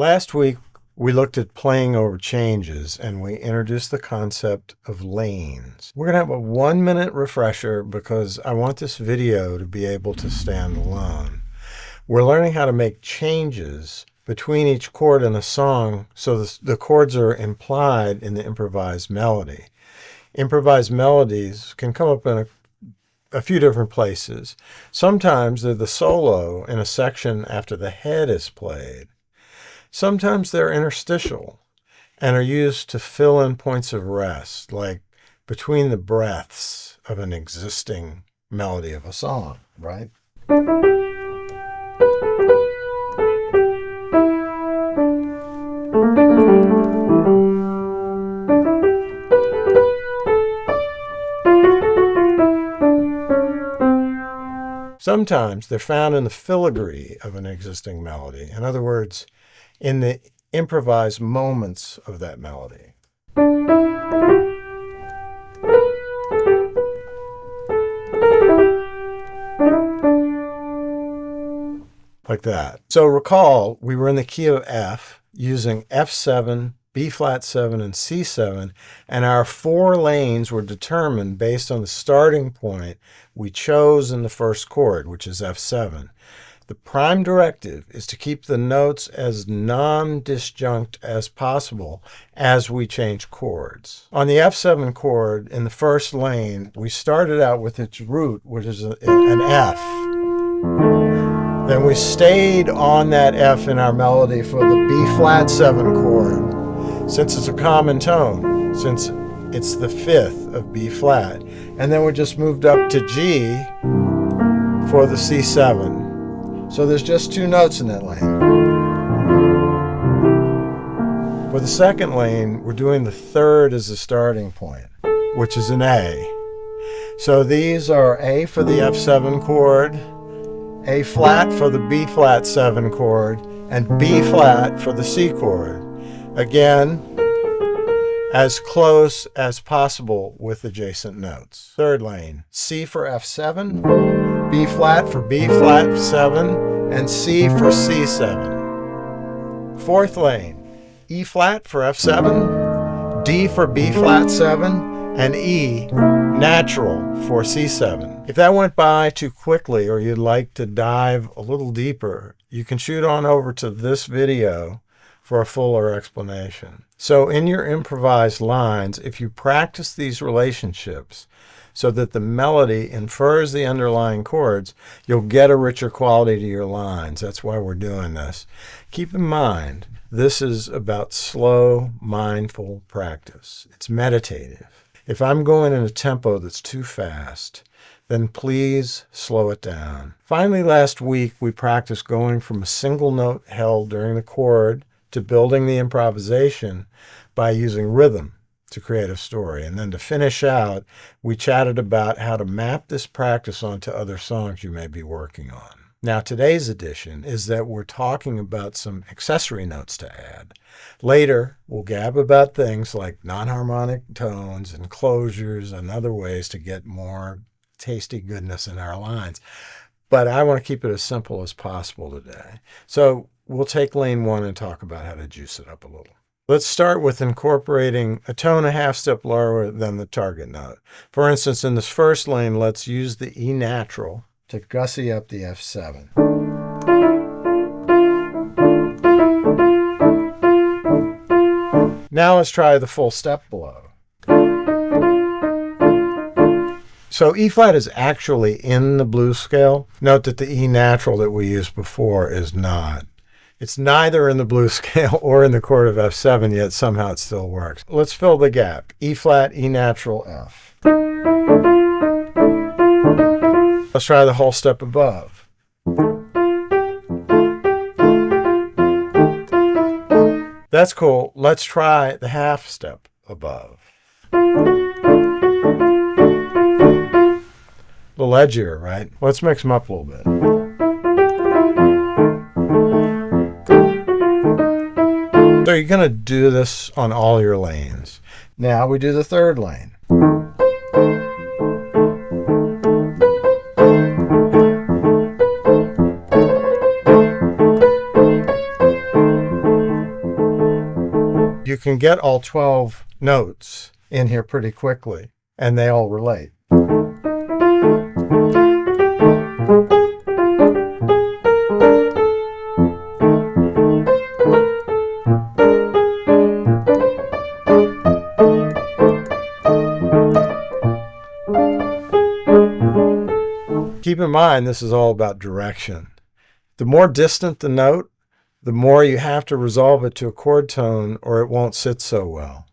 Last week, we looked at playing over changes and we introduced the concept of lanes. We're going to have a 1-minute refresher because I want this video to be able to stand alone. We're learning how to make changes between each chord in a song so the chords are implied in the improvised melody. Improvised melodies can come up in a few different places. Sometimes they're the solo in a section after the head is played. Sometimes they're interstitial and are used to fill in points of rest, like between the breaths of an existing melody of a song, right? Sometimes they're found in the filigree of an existing melody. In other words, in the improvised moments of that melody. Like that. So recall, we were in the key of F using F7, B flat 7, and C7, and our 4 lanes were determined based on the starting point we chose in the first chord, which is F7. The prime directive is to keep the notes as non-disjunct as possible as we change chords. On the F7 chord, in the first lane, we started out with its root, which is an F. Then we stayed on that F in our melody for the B flat 7 chord, since it's a common tone, since it's the 5th of B flat. And then we just moved up to G for the C7. So there's just 2 notes in that lane. For the second lane, we're doing the 3rd as the starting point, which is an A. So these are A for the F7 chord, A flat for the B flat 7 chord, and B flat for the C chord. Again, as close as possible with adjacent notes. Third lane, C for F7, B flat for B flat 7, and C for C7. Fourth lane, E flat for F7, D for B flat 7, and E natural for C7. If that went by too quickly or you'd like to dive a little deeper, you can shoot on over to this video for a fuller explanation. So in your improvised lines, if you practice these relationships so that the melody infers the underlying chords, you'll get a richer quality to your lines. That's why we're doing this. Keep in mind, this is about slow, mindful practice. It's meditative. If I'm going in a tempo that's too fast, then please slow it down. Finally, last week, we practiced going from a single note held during the chord to building the improvisation by using rhythm to create a story. And then to finish out, we chatted about how to map this practice onto other songs you may be working on. Now, today's edition is that we're talking about some accessory notes to add. Later, we'll gab about things like non-harmonic tones, enclosures, and other ways to get more tasty goodness in our lines. But I want to keep it as simple as possible today. So we'll take lane 1 and talk about how to juice it up a little. Let's start with incorporating a tone a half step lower than the target note. For instance, in this first lane, let's use the E natural to gussy up the F7. Now let's try the full step below. So E flat is actually in the blues scale. Note that the E natural that we used before is not. It's neither in the blues scale or in the chord of F7, yet somehow it still works. Let's fill the gap. E flat, E natural, F. Let's try the whole step above. That's cool. Let's try the half step above. A little edgier, right? Let's mix them up a little bit. So you're going to do this on all your lanes. Now we do the third lane. you can get all 12 notes in here pretty quickly, and they all relate. Keep in mind, this is all about direction. The more distant the note, the more you have to resolve it to a chord tone or it won't sit so well.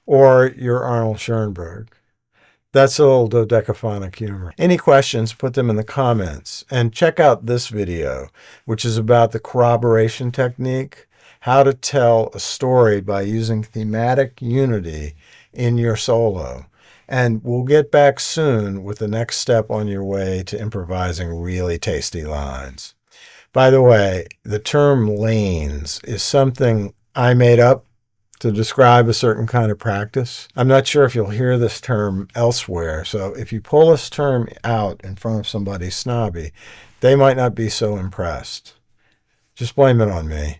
Or your Arnold Schoenberg. That's a little dodecaphonic humor. Any questions, put them in the comments. And check out this video, which is about the corroboration technique, how to tell a story by using thematic unity in your solo. And we'll get back soon with the next step on your way to improvising really tasty lines. By the way, the term lanes is something I made up to describe a certain kind of practice. I'm not sure if you'll hear this term elsewhere, so if you pull this term out in front of somebody snobby, they might not be so impressed. Just blame it on me.